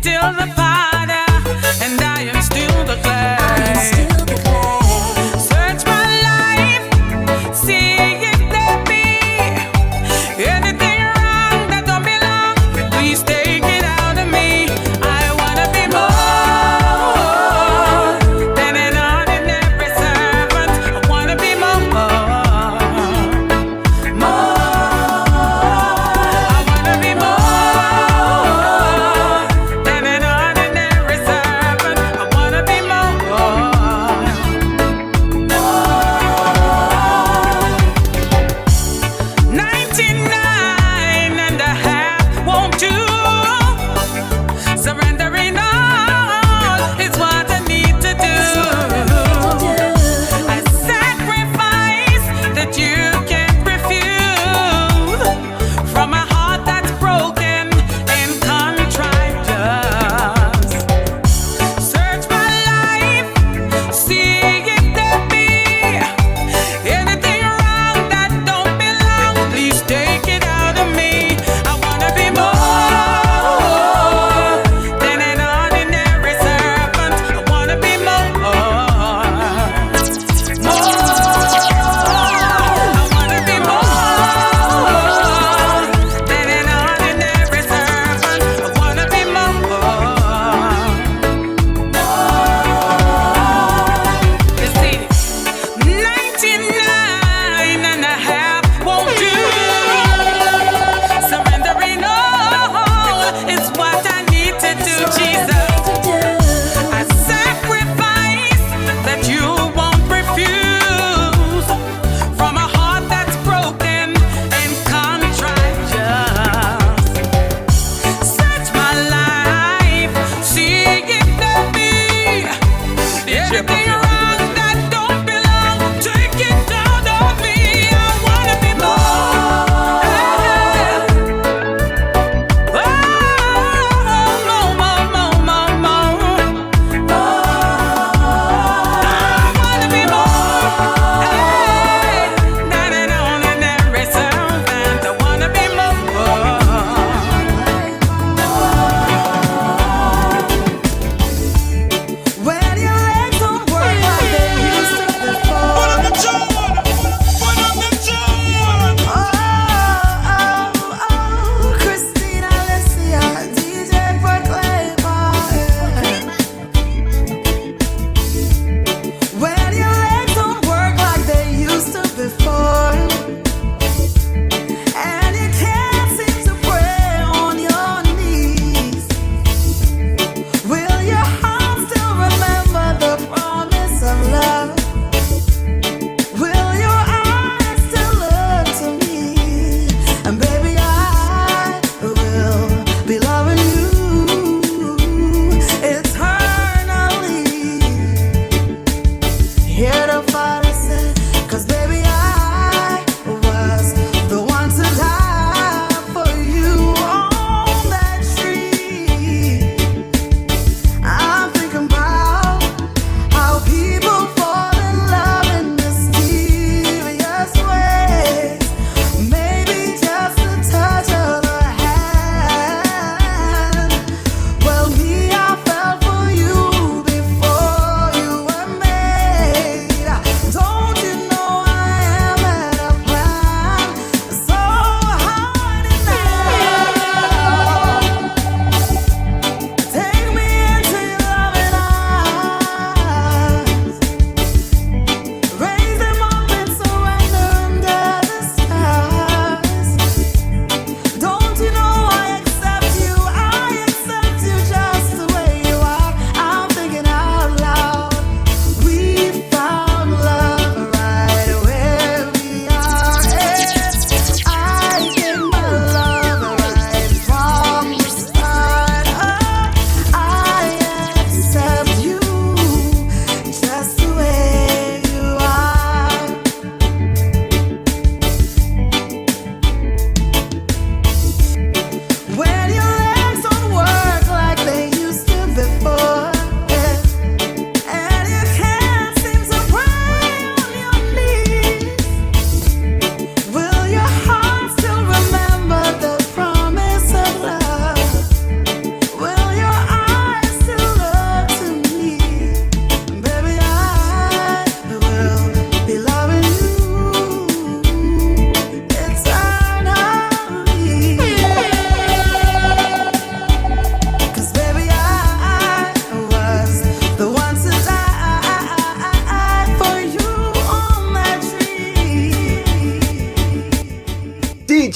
still the potter, and I am still the clay. Search my life, see if there be anything wrong that don't belong. Please take it out of me. I wanna be more than an ordinary servant. I wanna be more. I wanna be more than an ordinary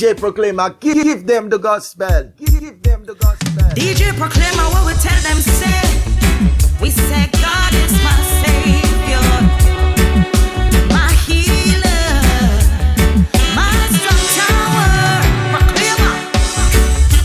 DJ Proclaima, give them the gospel. Give them the gospel. DJ Proclaima, what we tell them say? We say God is my savior, my healer, my strong tower. Proclaima,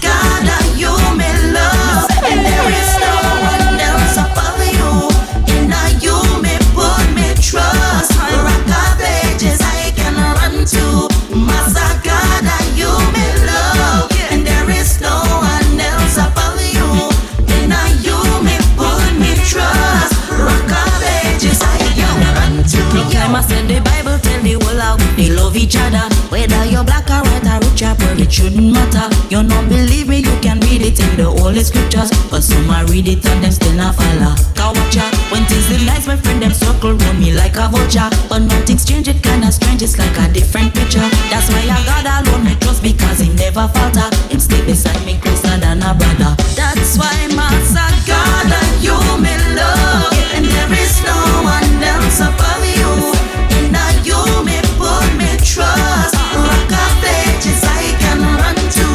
God that you may love, and there is no one else above you. In you may put me trust. Rock of ages I can run to. Master God that you may love, and there is no one else above you. In you may put me trust. Rock of ages I can run to. Proclaima said the Bible tell the whole out they love each other. Whether you're black or white or rich or poor, it shouldn't matter. You don't believe me, you can read it in the Holy Scriptures, but some might read it and them still not follow. Cause watch out, when things the nice, my friend them circle round me like a vulture. But nothing's changed, it kinda strange, it's like a different picture. That's why I God alone me trust, because he never falter. Him stay beside me closer than a brother. That's why Master God that you may love, and there is no one else above you. In you may put me trust. Rock of ages I can run to.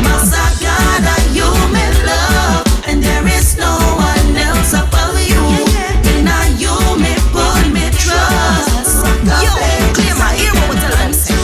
Master God that you may love, and there is no one else above you. In you may put me trust. Rock of ages I can run to.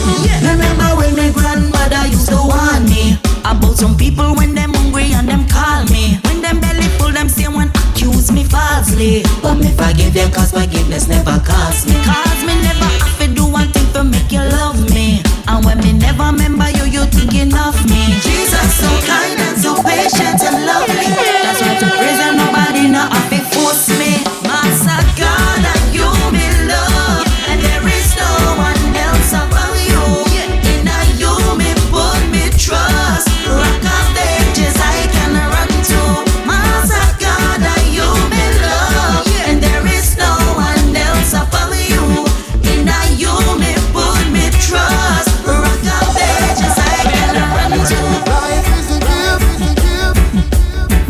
Remember when my grandmother used to warn me about some people when them hungry and them call me. When them belly full, them say one accuse me falsely. But me forgive them, cause forgiveness never cost me. Cause me never have to do one thing to make you love me. And when me never remember you, you thinking of me. Jesus so kind and so patient and lovely. That's why to praise and nobody not have to force me. Master God that you may love, and there is no one else above you. In you may put me trust. Rock of ages I can run to. Master God that you may love, and there is no one else above you. In you may put me trust. Rock of ages I can run to. Life is a gift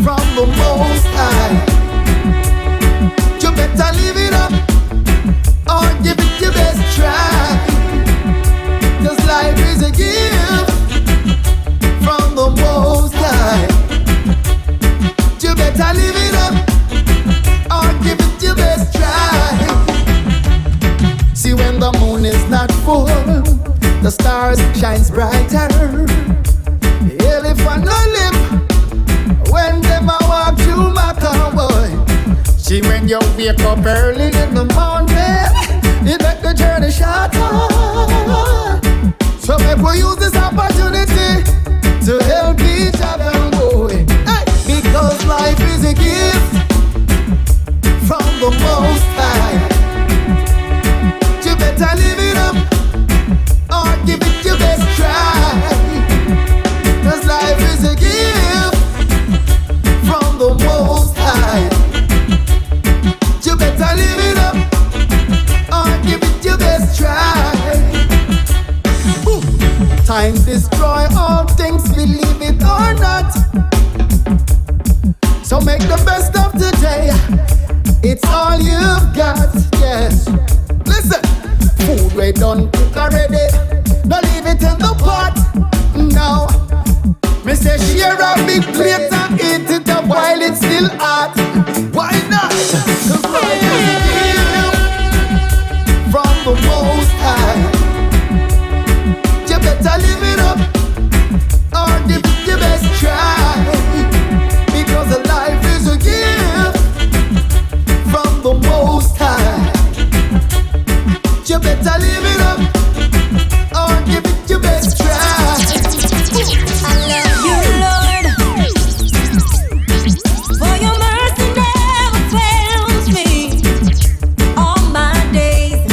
from the Most High. You better live it up or give it your best try. 'Cause life is a gift from the Most High. You better live it up or give it your best try. See, when the moon is not full, the stars shines brighter. Elephant no lip when them a walk through my cowboy. See, when you wake up early in the morning, it make the journey shorter. So make we use this opportunity to help each other, boy. Hey, because life is a gift from the Most High. You better live it up or give it your best try. 'Cause life is a gift from the Most High. You better live it up or give it your best try. Ooh. Time destroy all things, believe it or not. So make the best of today. It's all you've got, yes. Listen, food we done cook already. No leave it in the pot. No, me say share a big plate and eat it up while it's still hot. Why not? 'Cause life is a gift from the Most High. You better live it up or give it your best try. Because the life is a gift from the Most High. You better live it up or give it your best try. I love you, Lord, for your mercy never fails me. All my days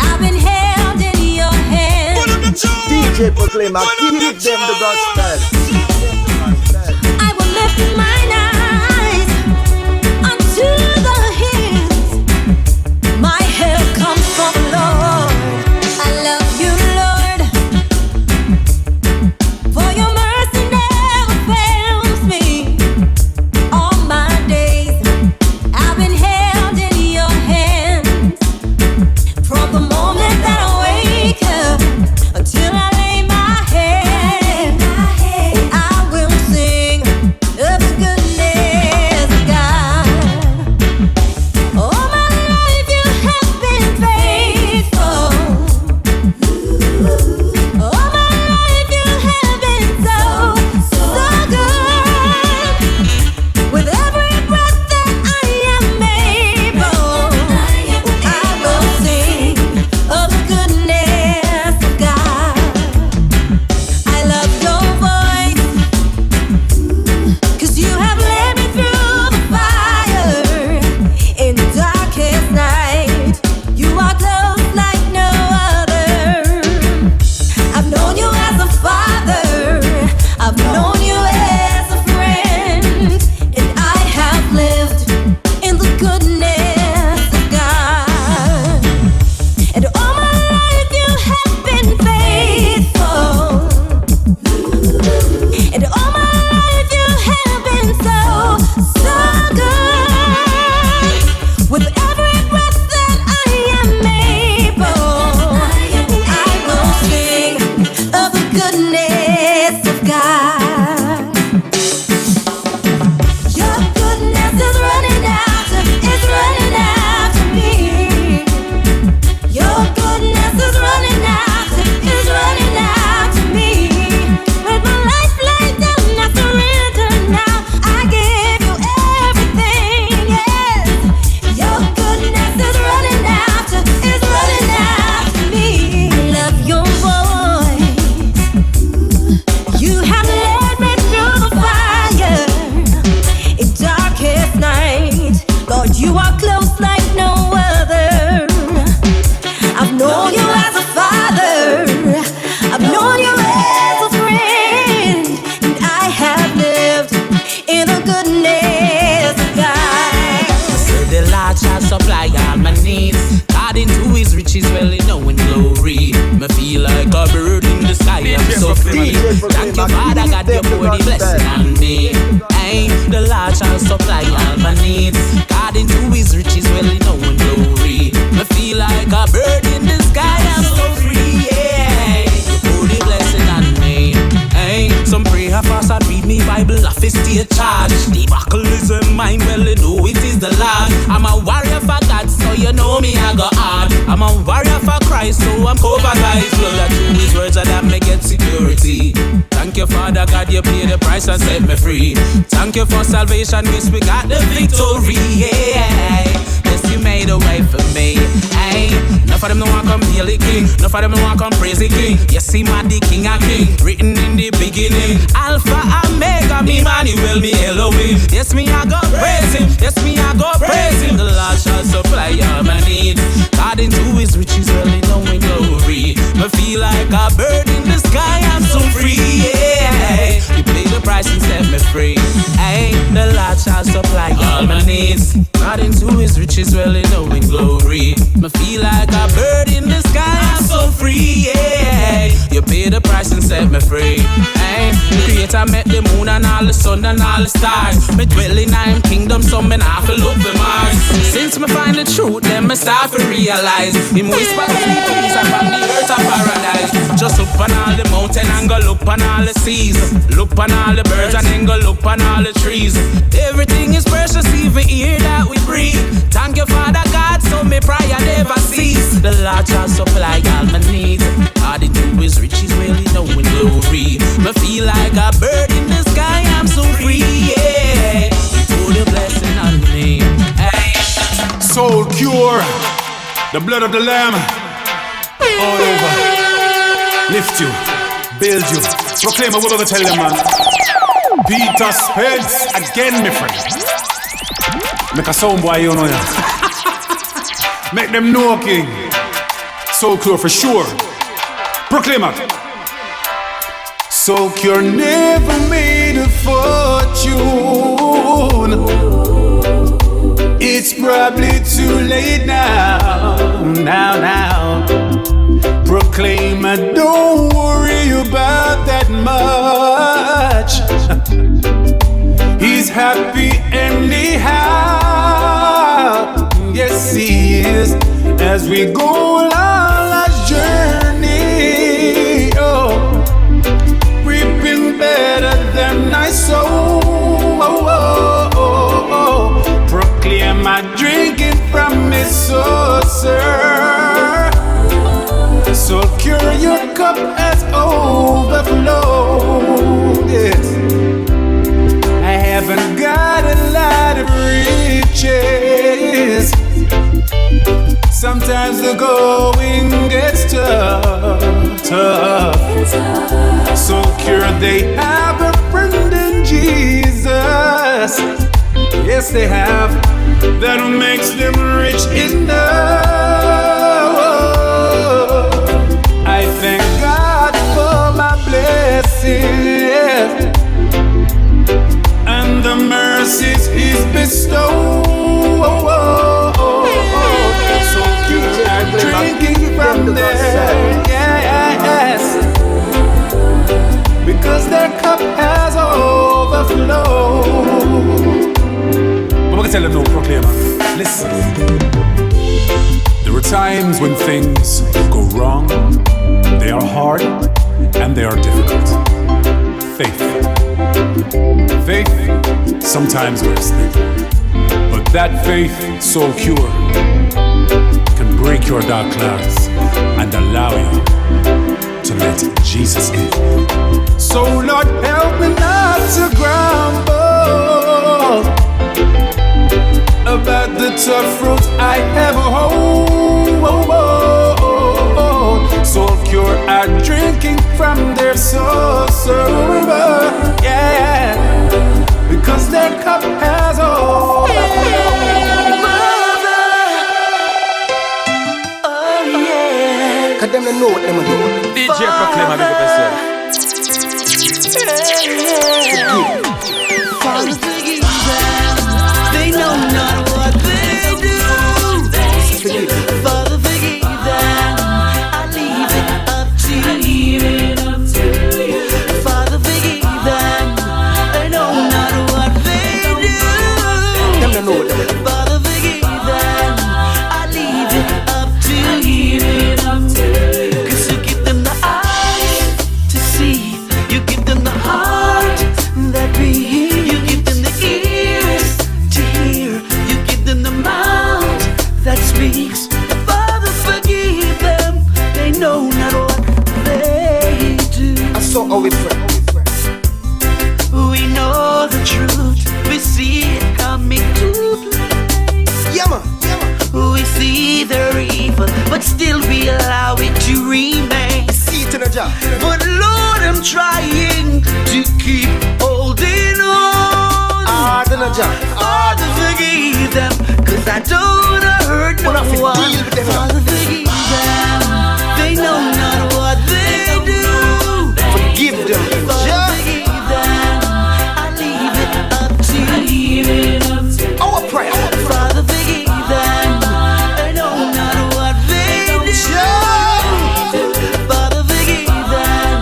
I've been held in your hands. DJ Proclaima, give them the gospel. I will lift mine eyes unto the hills. My help comes from the Lord. I love you, Lord, for your mercy never fails me. All my days I've been held in your hands. From the moment that I wake up until I lay my head, You are close like no other. I've known you as a father. I've known you as a friend. And I have lived in the goodness of God. Say the Lord shall supply all my needs. God into his riches, well, in knowing glory. Me feel like a bird in the sky, I'm so free. Thank you, Father God, you pour the blessing on me. Hey, the Lord shall supply all my needs. God into his riches, well, in knowing glory. Me feel like a bird in the sky, I'm so free, yeah. You pour the blessing on me. Hey, some pray, fast and read me Bible, I fist stay charge. The buckle is in mine, well, you know it is the Lord. I'm a warrior for God, so you know me, I go hard. I'm a warrior for Christ, so I'm covered by his blood. That through his words that me get security. Thank you, Father God, you paid the price and set me free. Thank you for salvation, yes, we got the victory, yeah. Yes, you made a way for me, hey. Enough of them no want come hail the king. Enough of them no want come praise the king. Yes, he mad the king and king. Written in the beginning, Alpha, Omega, me Emmanuel, me Elohim. Yes, me I go praise him. Yes, me I go praise him. The Lord shall supply all my needs. God into his riches, really knowing glory. Me feel like a bird in the sky, I'm so free, yeah. You pay the price and set me free. Hey, the Lord shall supply all my needs. God into his riches, really knowing glory. Me feel like a bird in the sky, I'm so free, yeah. You pay the price and set me free. Hey, the Creator met the moon and all the sun and all the stars. Me dwell in him kingdom, so me not feel up the Mars. Since me find the truth, then me start to realize him whisper to me peace upon the earth of paradise. Just look on all the mountain and go look on all the seas. Look on all the birds and then go look on all the trees. Everything is precious, even air that we breathe. Thank you, Father God, so me prayer never cease. The Lord shall supply all my needs. God into his riches, really knowing glory. Me feel like a bird in the sky, I'm so free, yeah. You put a blessing on me, hey. Soul cure, the blood of the lamb, all over. Lift you, build you. Proclaima, what do I tell them, man? Peter Spence again, my friend. Make a sound boy, you know ya. Make them know, king. Soul cure for sure. Proclaima. Soul cure never made a fortune. It's probably too late now. Proclaima, don't worry about that much. He's happy anyhow. Yes, he is. As we go along our journey, oh, we've been better than I saw. Proclaima, drinking from his saucer. So cure, your cup has overflowed. Yes. I haven't got a lot of riches. Sometimes the going gets tough. So cure, they have a friend in Jesus. Yes, they have. That makes them rich enough. I thank God for my blessings and the mercies He's bestowed. So keep drinking from there, yes, because their cup has overflowed. I'm gonna tell them no, Proclaima. Listen. There are times when things go wrong. They are hard and they are difficult. Faith. Sometimes we're asleep. But that faith, so pure, can break your dark clouds and allow you to let Jesus in. So Lord, help me not to grumble about the tough roads I have so cure are drinking from their saucer, yeah, because their cup has overflowed. know what them do. DJ Proclaima, big up yourself. Father, forgive them. They know not what they do. Father, forgive them. I leave it up to you. Father, forgive them. They know not what they do. Them don't know what them do. Father, forgive them. I leave it up to you. 'Cause you give them the eyes to see. You give them the heart that beats. You give them the ears to hear. You give them the mouth that speaks. Father, forgive them. They know not what they do. I saw how we pray. We know the truth. We see it coming to play. Yeah, man. We see their evil, but still we allow it to remain. See it in the job. But Lord, I'm trying to keep holding on. Hard in the job. Father, forgive them, 'cause I don't wanna hurt no Wanna have to one. deal with them. Father, forgive them. They know not what they do. Forgive them. Father, Yeah. forgive them. I leave it up to you. Our prayer. Father, forgive them. They know not what they do. Father, forgive them.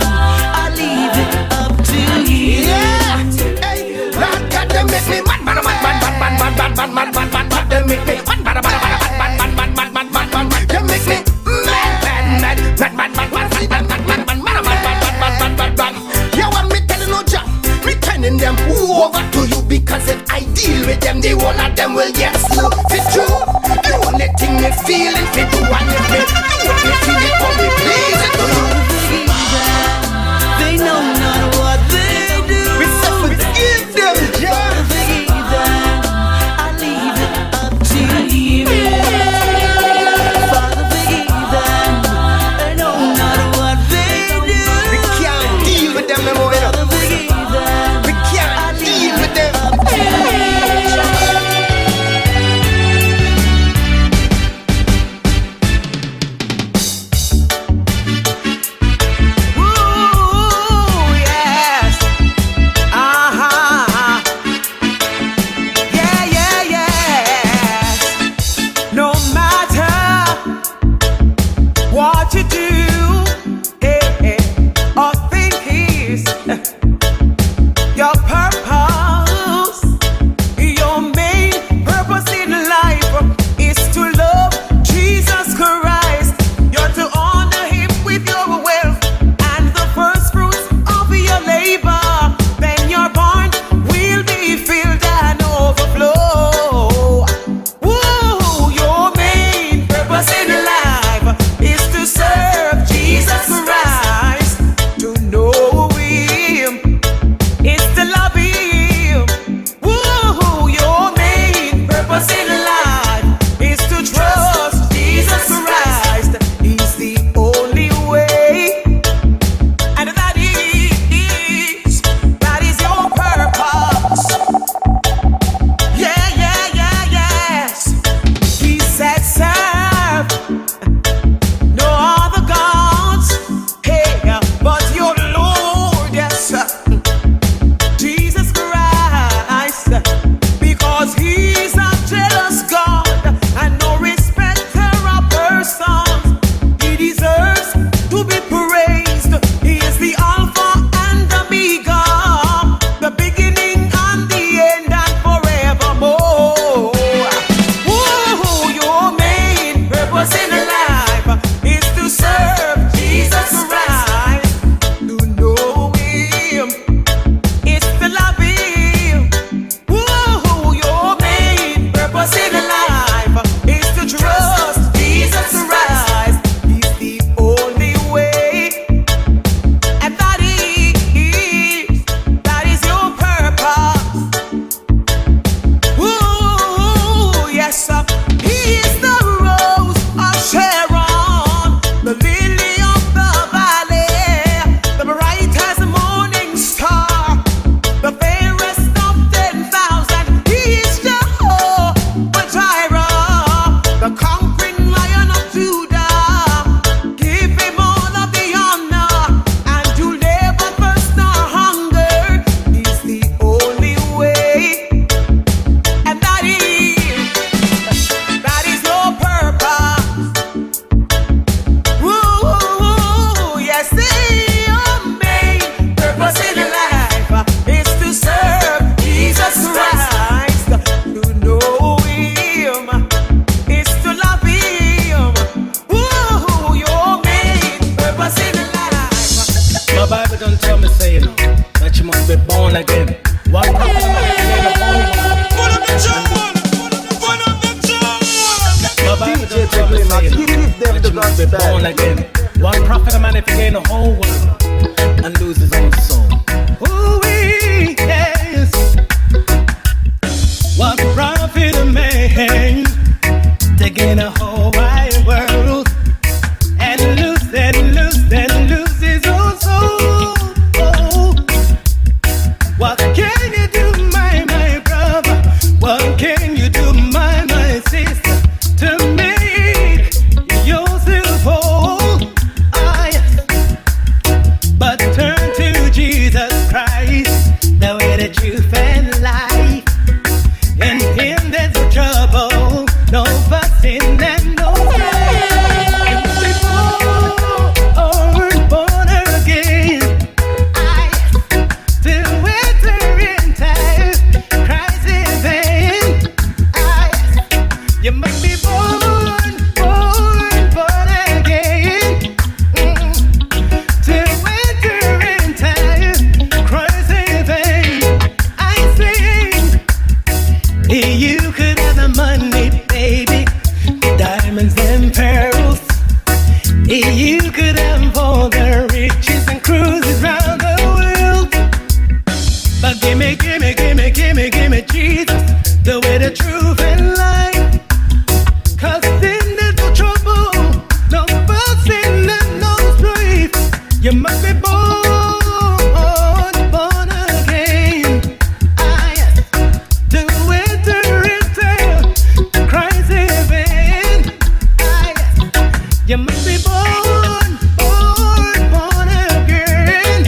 I leave it up to you. Yeah. Hey, Lord God, they make me mad. They make me mad. They make me mad. Yeah, what me telling no job? Me turning them over to you because if I deal with them, the one of them will get slow. Fit true. The only thing me feeling fit do and if me do it, me feel it for me please it to you. They know not what they do. We say forgive them, yeah. Forgive them. I leave it up to you. Father, forgive them. They know not what they do. We can't deal with them no more. Father, forgive them. We can't deal with them. Ooh, yes. Yeah, yeah, yes. No matter what you do, or think is your purpose, your main purpose in life is to love Jesus Christ. You're to honor Him with your wealth and the first fruits of your labor. Then your barn will be filled and overflow. Woo! Your main purpose in life is to serve Jesus Christ. To know Him is to love Him. Woo! Your main purpose in life is to trust Jesus Christ. He's the only way, and that is your purpose. Yeah, yes. He said, serve no other gods, hey, but your Lord, yes, Jesus Christ, because He's a jealous gospel. Born again. One prophet a man if he gain the whole world and lose his own soul. Ooh, yes. What profit a man to gain a whole wide world and lose his own soul? Oh. What can you do, my brother? What can you do, my sister, to make yourself whole? But turn to Jesus Christ, the way, the truth, and life. In Him there's no trouble, no fussing and no fight. Born again, to enter into Christ is in. You must be born again, to enter into Christ is in. I sing. You could have the money, baby, diamonds and pearls. You could have all the riches and cruises round the world. But gimme Jesus, the way, the truth, and life. 'Cause then there's no trouble, no fussing and no strife. You must be born again. To enter into Christ heaven. You must be born again.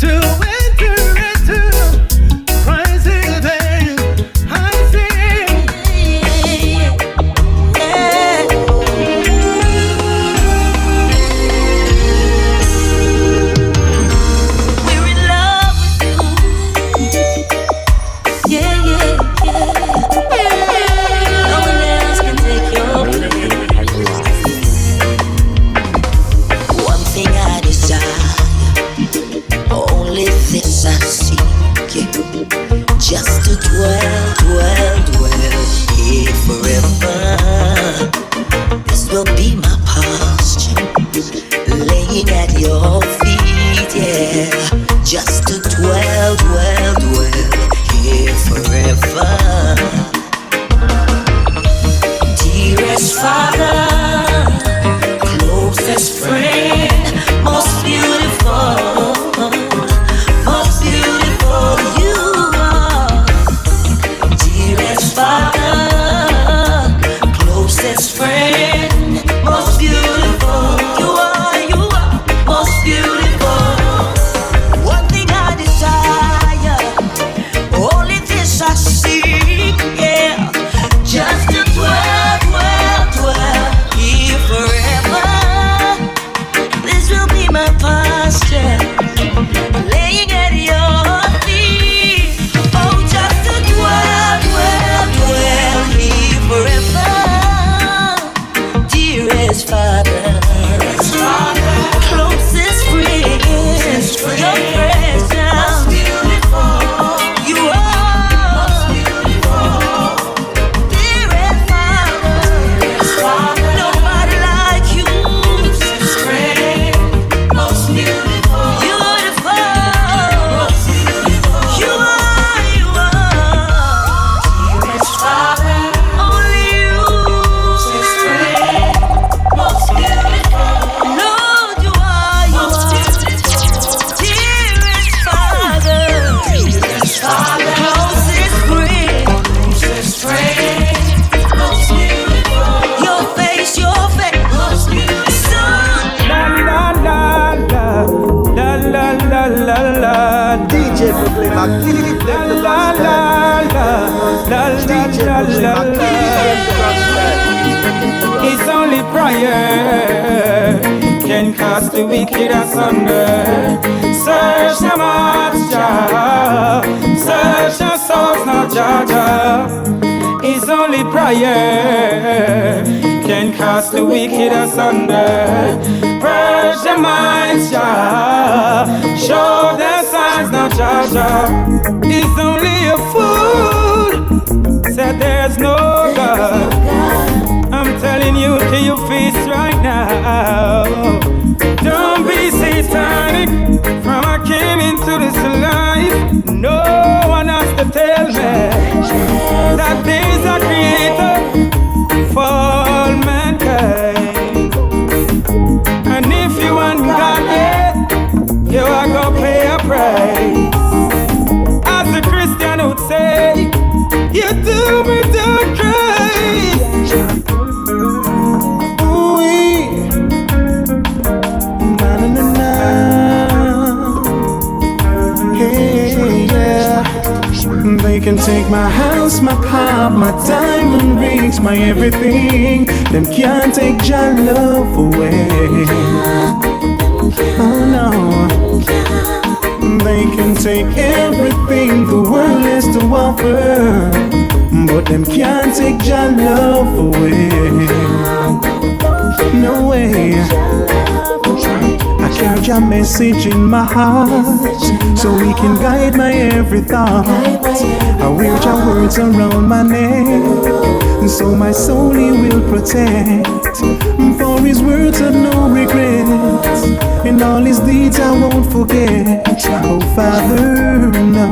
To enter into Christ heaven. I sing. We're in love with you. Yeah, yeah, yeah. No one else can take your place. One thing I desire, only this I seek, yeah. Just to dwell here forever. This will be my posture, laying at your feet, yeah. Just to dwell here forever. Dearest Father, closest friend, most beautiful you are. Dearest Father, closest friend, most beautiful you are, most beautiful. One thing I desire, only this I seek, yeah. Just to dwell here forever. This will be my posture, laying at your feet. Oh, just to dwell here forever. Dearest Father, closest friend, your presence, you are. Dearest Father, nobody like you. Most beautiful, beautiful. You are. Dearest Father, only you. Most beautiful, Lord, you are. Dearest Father, closest friend, most beautiful. Your face, most beautiful. La la la la la la la la la. DJ Proclaima, give them the gospel. DJ Proclaima, give them the gospel. It's only prayer can cast the wicked asunder. Search them hearts, Jah. Search your souls, not Jah. It's only prayer can cast the wicked asunder. Purge their minds, Jah. Show their signs, not Jah. It's only a fool said there's no God. I'm telling you, till you face tell me that there's a creator for all mankind. And if you ain't got it, you are gonna pay a price. As a Christian would say, you do me to Christ. Ooh-wee. Na-na-na-na. Hey, yeah. They can take my house, my car, my diamond rings, my everything. Them can't take your love away. Oh no. They can take everything the world has to offer, but them can't take your love away. No way. I carry your message in my heart, so we can guide my every thought. I wear your words around my neck, so my soul he will protect. For his words have no regrets, and all his deeds I won't forget. Oh Father, no,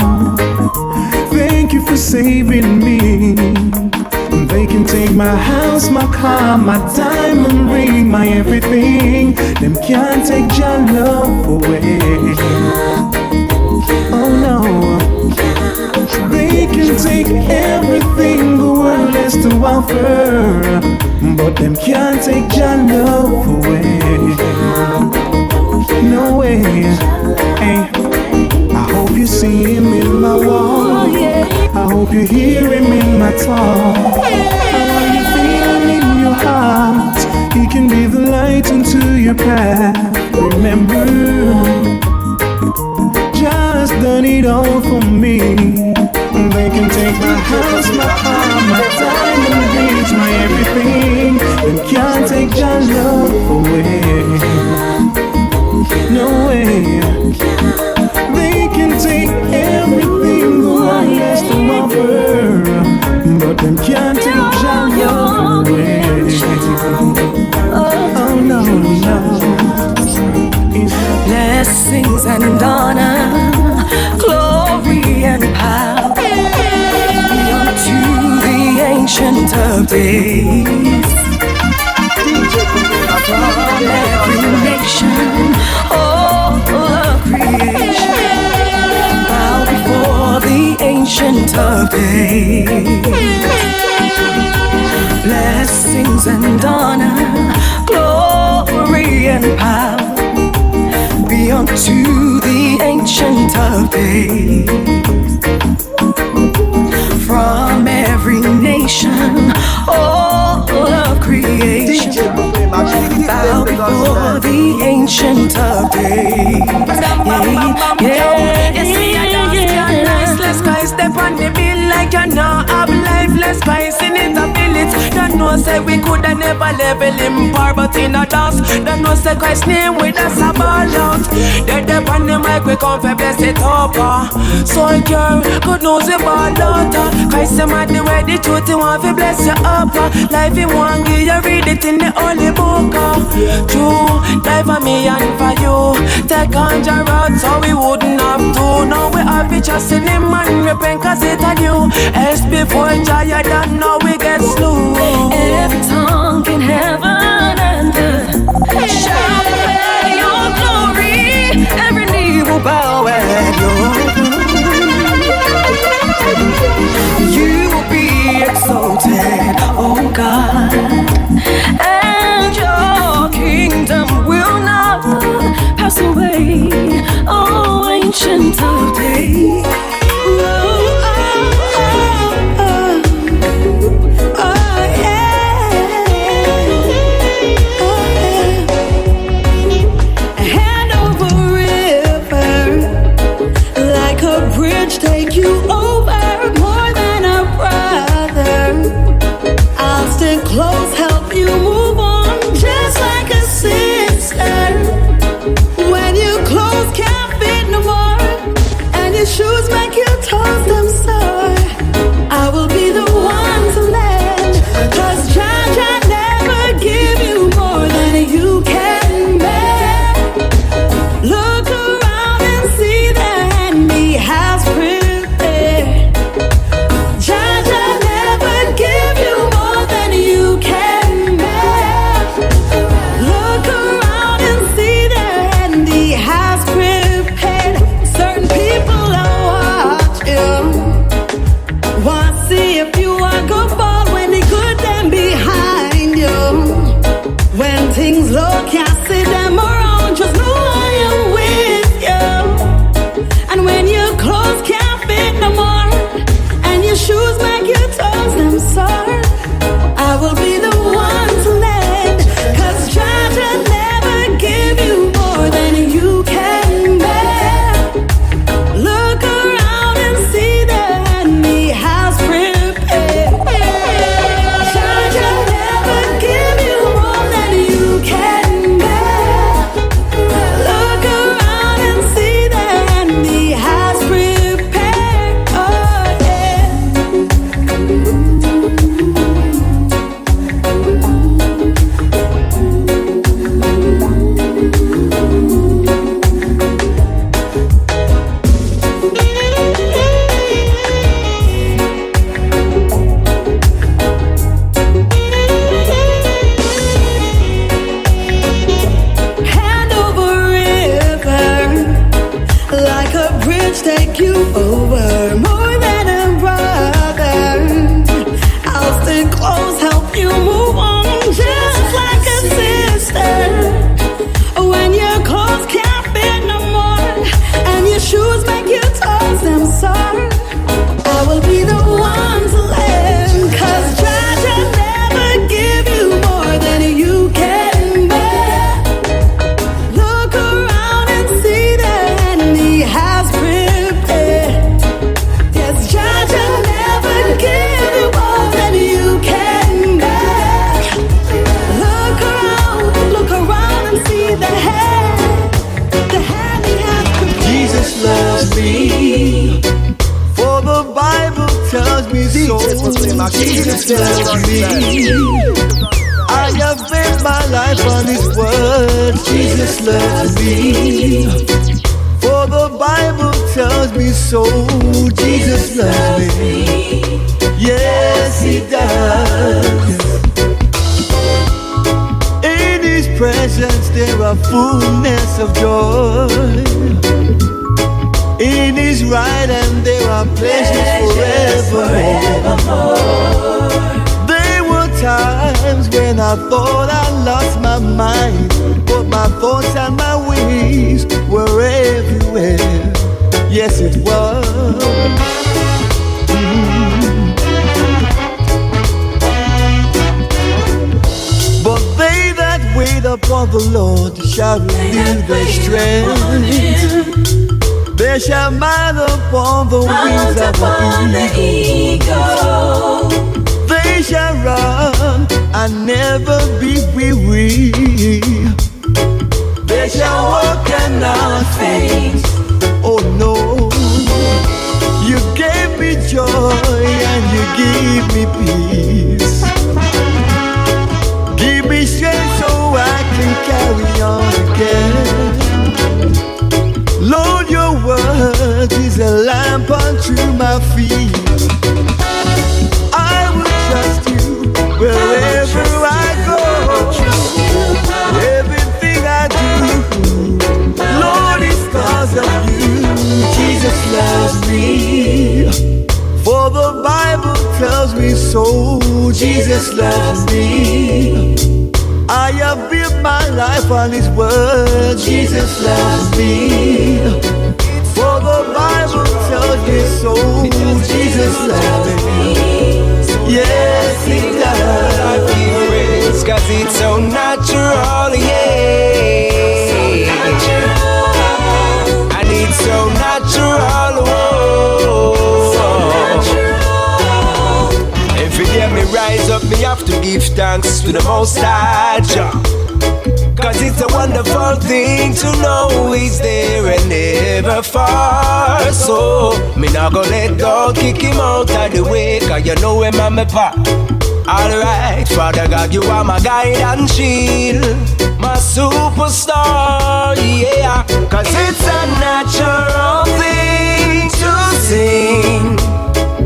thank you for saving me. They can take my house, my car, my diamond ring, my everything. Them can't take your love away. Oh no. They can take everything the world has to offer, but them can't take your love away. No way. Hey, I hope you see him in my walk. I hope you hear him in my talk. How you feel in your heart, he can be the light into your path. Remember, just done it all for me. They can take my house, my car, my diamond rings, my everything. They can't take your love away. No way. They can take everything the world has to offer, but them can't take your love away. Oh no, no. Blessings and honor, glory and power be unto the Ancient of Days. From every nation, all of creation, bow before the Ancient of Days. Blessings and honor, glory and power be unto the Ancient of Days. From every nation, all of creation, bow before the Ancient of Days. Let's go step on the bill like you know have life. Let's go in it a village. Don't know say we coulda never level him par, but in a dust. Don't know say Christ's name with us a ball out. Dead up on the mic we come for bless it up. So I care, good news we ball out. Christ him at the way the truth he want to bless you up. Life he want give you read it in the holy book. True, life for me and for you. Take on your road so we wouldn't have to. Now we have it just in him and repent cause it a new. Else before Jaya don't know we get slew. Every tongue in heaven and earth shall declare your glory. Every knee will bow at your throne. You will be exalted, oh God, and your kingdom will not pass away, oh Ancient of Days. Take you over more than a brother. I'll stick close, help you move on, just like a sister. When you close, can't fit no more. things low, can't see them around. Just know I am with you. And when your clothes can't fit no more, and your shoes make your toes them sore, I will be the one to lend. 'Cause Jah never give you more than you can bear. Look around and see that He has prepared. Jah never give you more than you can bear. Look around and see that He has prepared. Oh yeah. Hand over river, like a bridge take you over. More than a brother, I'll stick close, help you move on, just like a sister. When your clothes can't fit no more, and your shoes make your toes them sore, I will be the one to lend. 'Cause Jah never give you more than you can bear. Look around and see that He has prepared. Yes, Jah never give you more than you can bear. Look around and see the hand He has prepared. Jesus loves me, for the Bible tells me so. Jesus loves me. I have built my life on His word. Jesus loves me, for the Bible tells me so. Jesus loves me. Yes, He does. In His presence there are fullness of joy. In His right hand there are pleasures forevermore. There were times when I thought I lost my mind, but my thoughts and my ways were everywhere. Yes, it was. But they that wait upon the Lord shall renew their strength. They shall mount upon the wings of an eagle. They shall run and never be weary. They shall walk and not faint. Oh no, you gave me joy and you give me peace. Give me strength so I can carry on again. Lord, your word is a lamp unto my feet. I will trust you wherever I go. Everything I do, Lord, is because of you. Jesus loves me, for the Bible tells me so. Jesus loves me. I have built my life on His word. Jesus loves me, for the Bible tells me so. Jesus loves me. Yes, He does. I feel praise 'cause it's so natural, yeah. And it's so natural, every day me rise up, me have to give thanks to the Most High Jah. 'Cause it's a wonderful thing to know He's there and never far. So me not gonna let go, kick Him out of the way, 'cause you know Him and me pa. Alright, Father God, you are my guide and shield, my superstar, yeah. 'Cause it's a natural thing to sing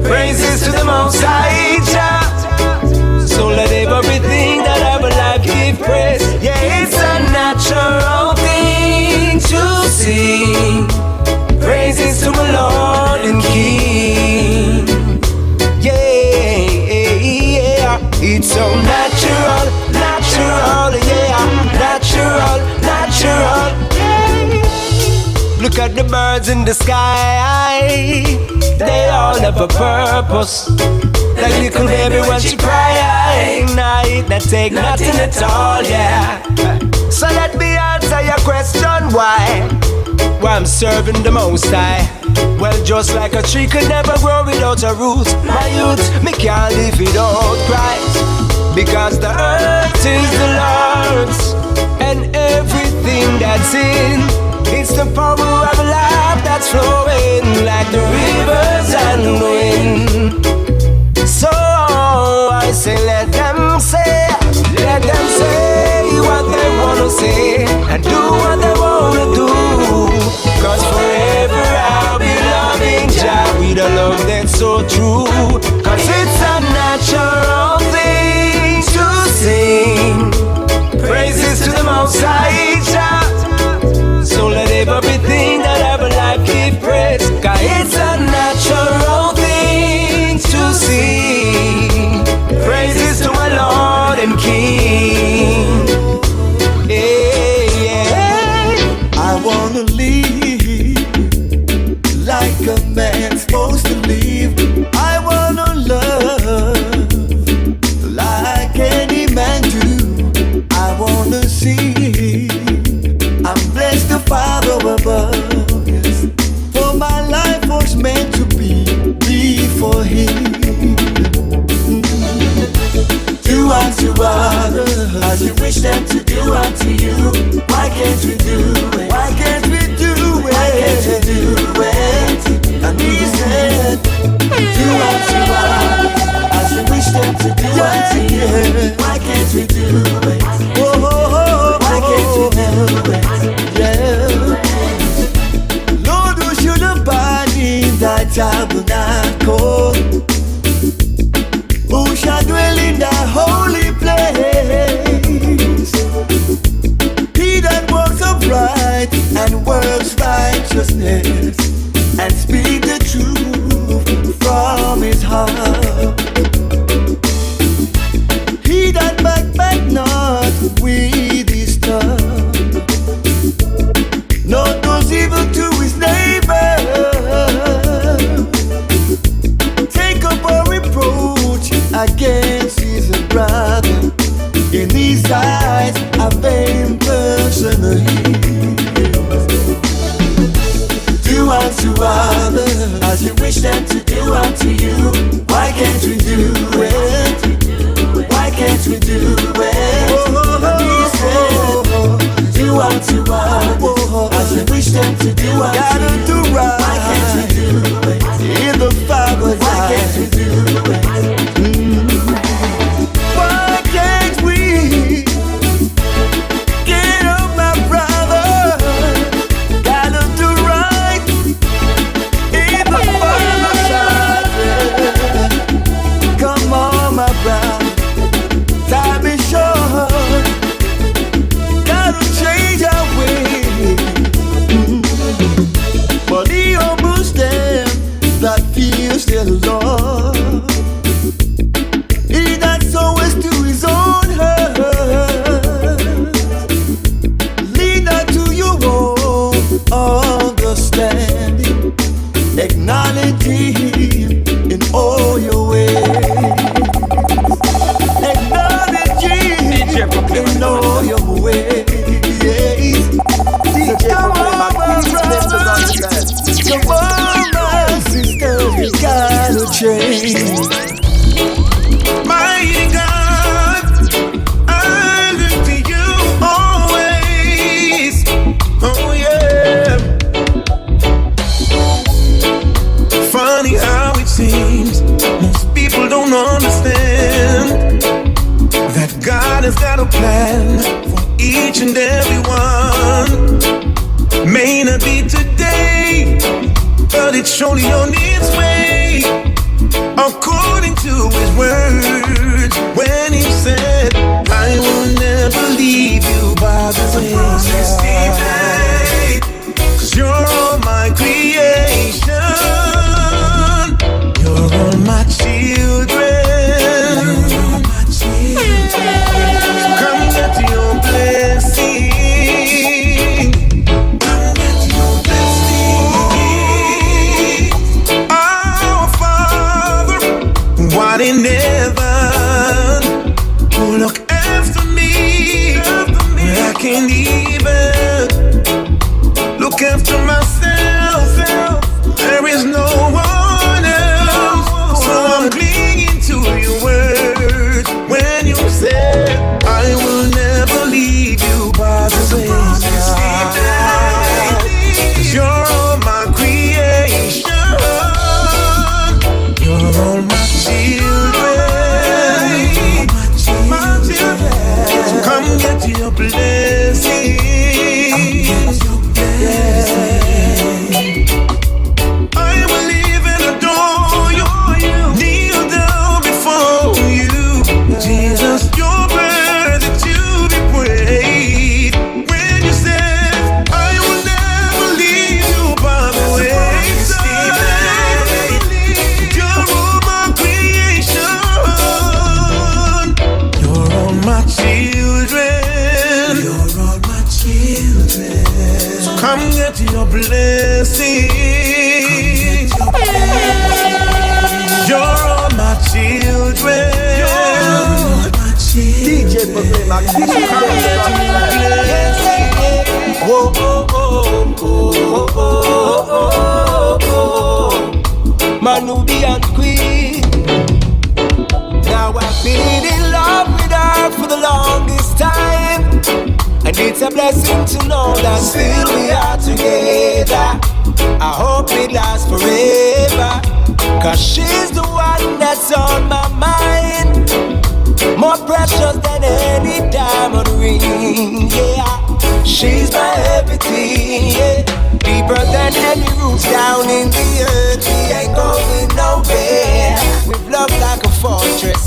praises to the Most High Jah. So let everything that I have life give praise. Yeah, it's a natural thing to sing praises to my Lord and King. Yeah, it's so natural, natural, yeah. Look at the birds in the sky. They all have a purpose. Like little baby when she cry, night that take nothing at all, yeah. So let me answer your question, why I'm serving the Most High. Well, just like a tree could never grow without a root, my youth, me can't live without Christ. Because the earth is the Lord's, and everything that's in, it's the power of life that's flowing like the rivers and wind. So I say, let them say what they wanna say and do what they wanna do. Cause forever I'll be loving Jah with a love that's so true. Cause it's a natural thing to sing praises to the Most High Jah. So let everything that ever life give praise. Cause it's a natural thing to sing praises to my Lord and King. Yeah, yeah. I wanna live like a man's supposed to live. I wanna love like any man do. I wanna see I'm blessed the Father above, yes. For my life was meant to be for Him. Do unto others as you wish them to do unto you. Why can't we do it? Why can't we do it? Why can't we do it? And He said, do unto others as you wish them to do unto you. Why can't we do it? Why can't we do it? Yeah. Lord, who should abide in thy tabernacle? Who shall dwell in thy holy place? He that walks upright and works righteousness and speak the truth from his heart. He that backbite not with his tongue, nor does evil to his neighbor, take up a reproach against his brother. In his eyes a vain person he is. Do unto others as you wish them to do unto you. Why can't we do it? Why can't we do it? He said, do unto others as you wish them to do unto you. Why can't we do it? In the Father's eyes, why can't we do it? Why can't we get up, my brother? Gotta do right in the Father's eyes. Come on, my brother, time is short. Gotta change our way. But He humbles them that fears the Lord. He that soweth to his own hurt, lean not to your own understanding. Acknowledge Him in all your ways. Acknowledge Him in all your ways. Come on, my brothers. Come on, my sisters. We gotta change. Mighty God, I look to you always. Oh yeah. Funny how it seems most people don't understand that God has got a plan for each and every one. May not be today, but it's surely on its way, according to His word. When He said, I will never leave you by the way. Cause you're all my creation, you're all my children. Come get your blessing. Come get your blessing. can't even look after myself. There is no one else, so I'm clinging to your words when you said I will never leave you by the wayside. 'Cause you're all my creation, you're all my children, my children. So come get your blessing. I will live and adore you, kneel down before you, Jesus. You're worthy to be praised. When you said I will never leave you by the wayside, you're all my creation, you're all my children, you're all my children. So come get your blessing. You're all my children. DJ Proclaima, come get your blessing. Whoa, oh, oh, oh, oh, oh, oh. Manubian queen. Now I've been in love with her for the longest time, and it's a blessing to know that still we are together. I hope it lasts forever, 'cause she's the one that's on my mind, more precious than any diamond ring, yeah. She's my everything, yeah. Deeper than any roots down in the earth, we ain't going nowhere. We've loved like a fortress.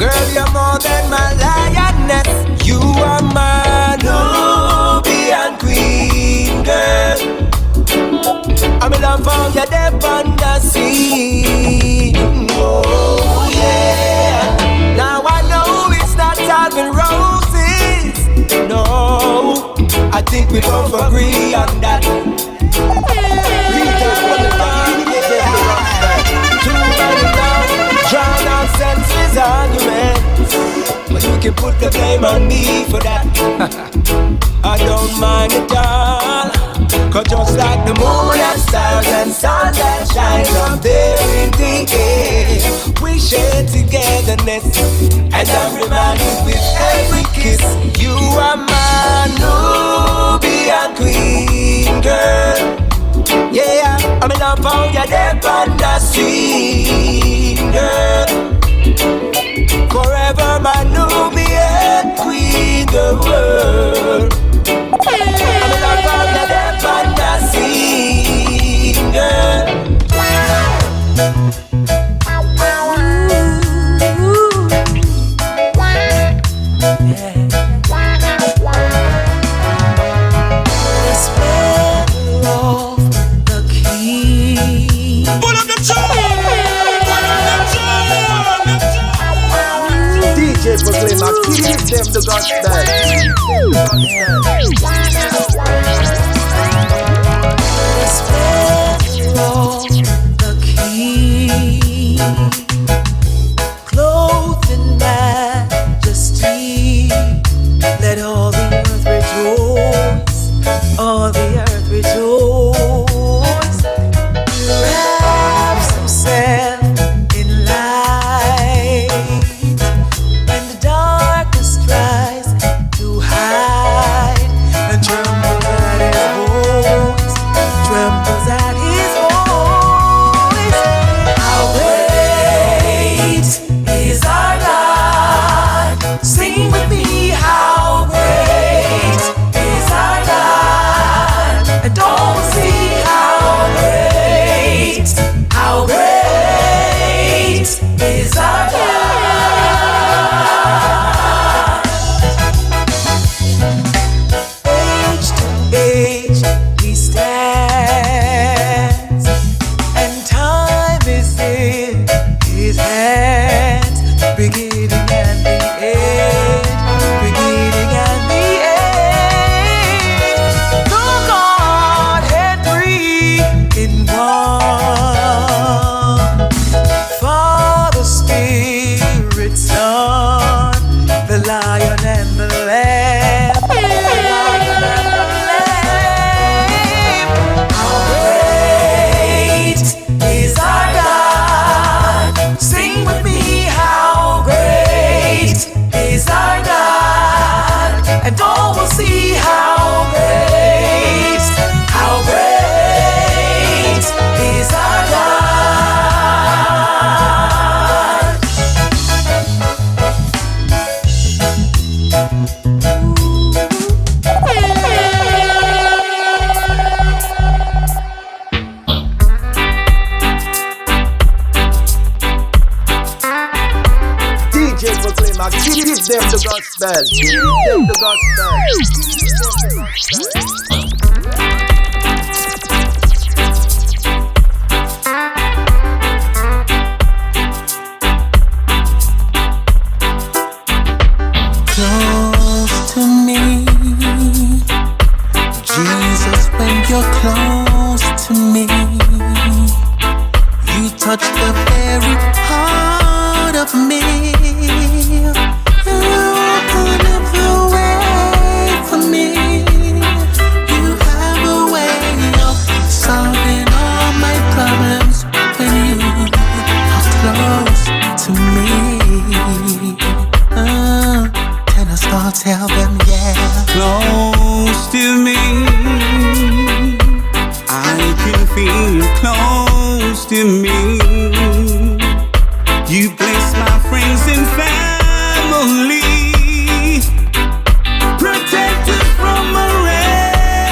Girl, you're more than my lioness. You are my Nubian queen, girl. I'm in love for your depth on the sea. Oh, yeah. Now I know it's not all been roses. No, I think we both agree on that. Too many now, drown out senseless arguments, but you can put the blame on me for that. I don't mind at all, 'cause just like the moon and stars and sun that shines up there in the air, we share togetherness, and I'm reminded with every kiss, you are my Nubian queen, girl. Yeah, I'm in love for your depth on the sea, girl. Forever my Nubian queen, the world. I'm in love for your depth on the sea, girl. DJ Proclaima, give them the gospel. The King, clothed in majesty, let all the earth rejoice, all the earth rejoice. He wraps himself in light, and the darkness tries to hide and tremble. Proclaima, give them the gospel. Give them the gospel. Close to me, Jesus, when you're close to me, you touch the very heart of me. You open up the way for me. You have a way of solving all my problems when you are close to me. I'll tell them, yeah. Close to me, I can feel close to me. You bless my friends and family, protect us from our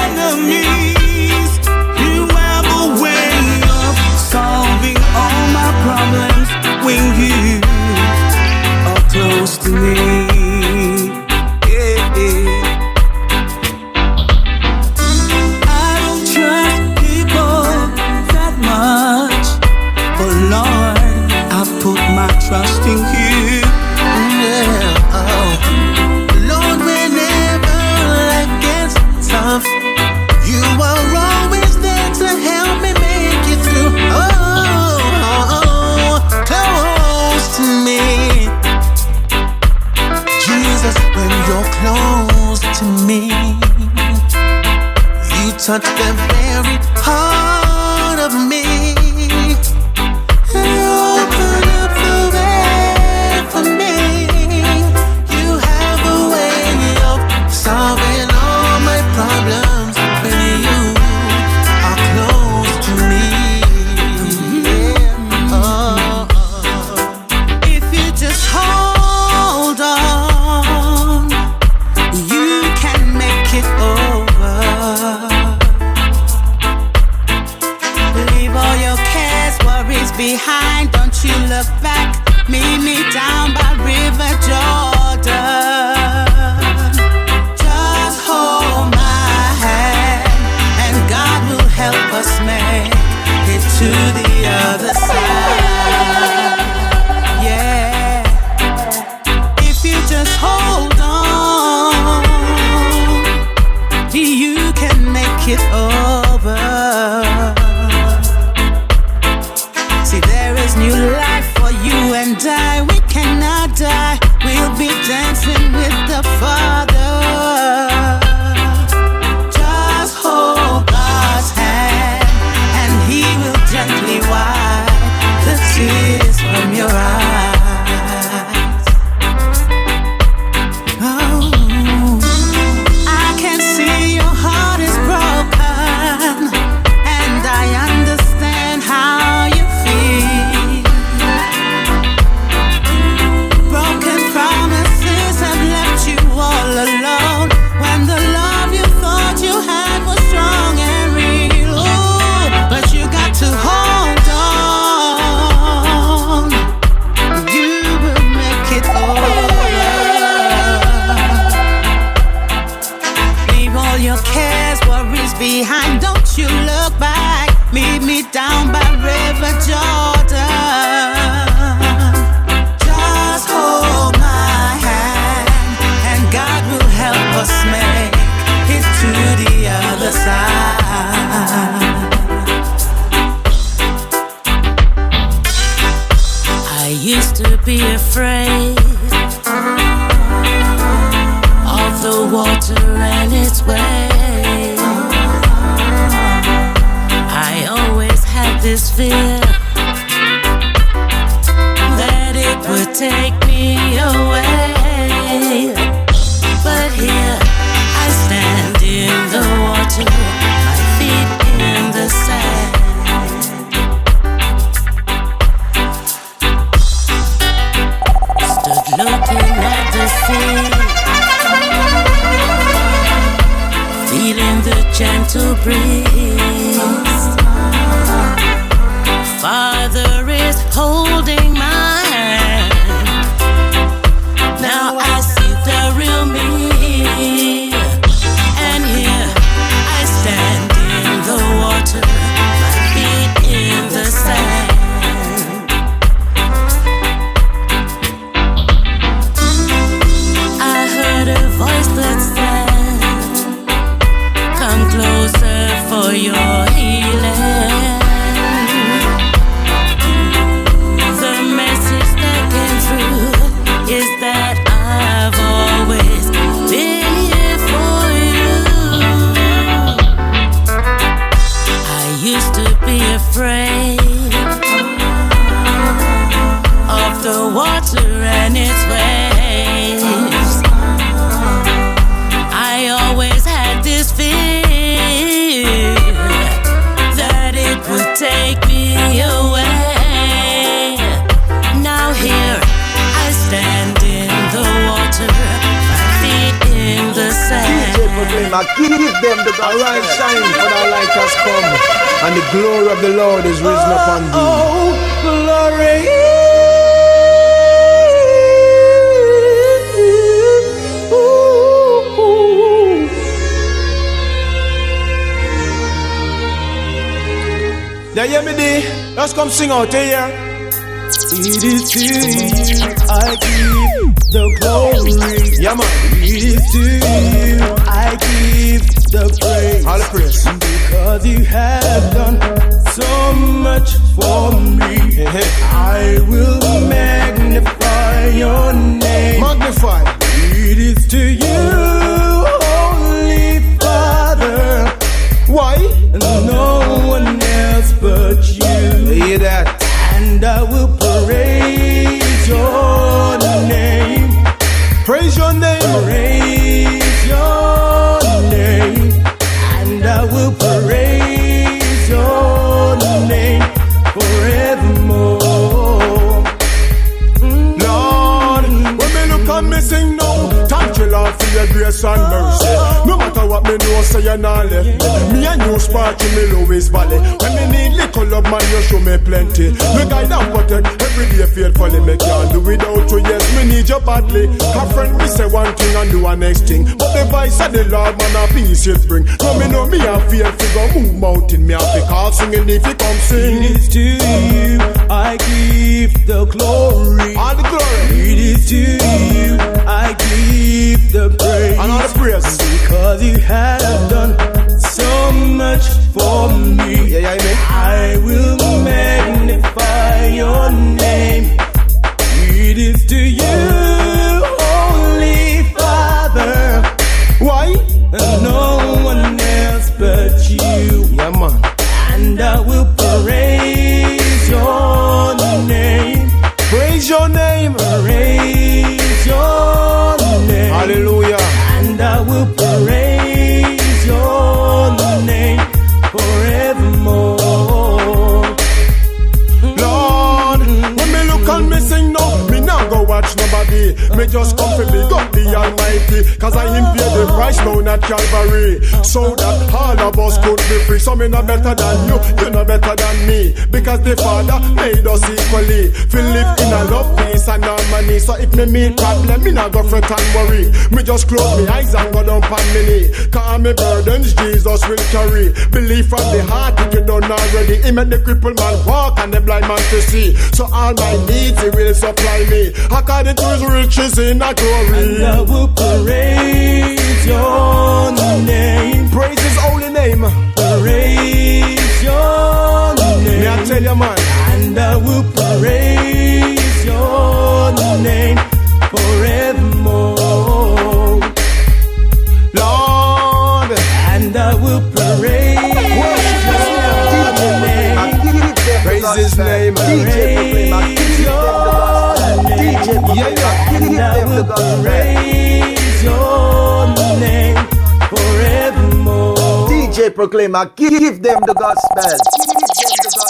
enemies. You have a way of solving all my problems when you are close to me. Trust in you, yeah. Oh. Lord, whenever life gets tough, you are always there to help me make it through. Close to me, Jesus. When you're close to me, you touch the very heart of me. Solving all my problems when you are close to me. Yeah. Oh. If you just hold on, you can make it over. Leave all your cares, worries behind. Don't you look back. Meet me down by River Jordan. Help us make it to the other side. Yeah. If you just hold on, you can make it over. See, there is new life for you and I. We cannot die. We'll be dancing with the Father. Just hold God's hand, and He will gently wipe the tears from your eyes. Oh, I can see your heart is broken, and I understand how you feel. Broken promises have left you all alone, when the love you thought you had was strong and real. Ooh, but you got to hold on. You will make it over. Leave all your cares, worries behind. Don't you look back. Meet me down by River Jordan. Just hold my hand, and God will help us make it to the other side. I used to be afraid of the water and its waves. I always had this fear that it would take me away. But here I stand in the water, my feet in the sand. Stood looking at the sea, feeling the gentle breeze. Father is holding my hand. Proclaima, give them the gospel. Arise, shine, for thy light has come, and the glory of the Lord is risen upon thee. Oh, glory. Now hear me there, let's come sing out here. It is to you I give the glory. Yeah, man. It is to you I give the praise. All the praise. Because you have done so much for me. I will magnify your name. Magnify. It is to you, Holy Father. Why? No one else but you. Hear that? And I will praise your name. Praise your name. Praise your name. And I will praise your name forevermore. Lord, when me look and me sing now, thank you Lord for your grace and mercy. No matter what me know, say you're not left me. Me and you spark in me lowest valley. When me need little love, man, you show me plenty. Me guide and protect every day faithfully. Me can't do without you, yes, me need you badly. A friend, me say one thing and do a next thing. But the voice of the Lord, man, a peace it bring. No, me know me a fear figure move mountain. Me a pick call singing if you come sing. It is to you I give the glory. All the glory. It is to you I give the praise. And all the praise. Because you have done so much for me. Yeah, I will magnify your name. It is to you, Holy Father. Why? And no one else but you. Yeah, man. And I will praise your name. Praise your name. Praise your name. Hallelujah. And I will praise your name forevermore. Lord, when me look and me sing now, me now go watch nobody. Me just come for big up the Almighty, cause I him pay the price now at Calvary, so that all of us could be free. So me not better than you not better than me, because the Father made us equally. Feel live in a love, peace and harmony. So if me meet problem, me not go fret and worry. Me just close me eyes and go down pan me knee, cause me burdens Jesus will carry. Believe from the heart if you done already. He made the crippled man walk and the blind man to see. So all my needs he will supply me, according to his riches in a glory. And I will praise your name. Praise his holy name. Praise your name. Me I tell you, man. And I will praise your name forevermore. Lord, and I will praise your name. Praise his name. Praise your name. And I will praise your name forevermore. DJ Proclaima, give them the gospel. Give them the gospel.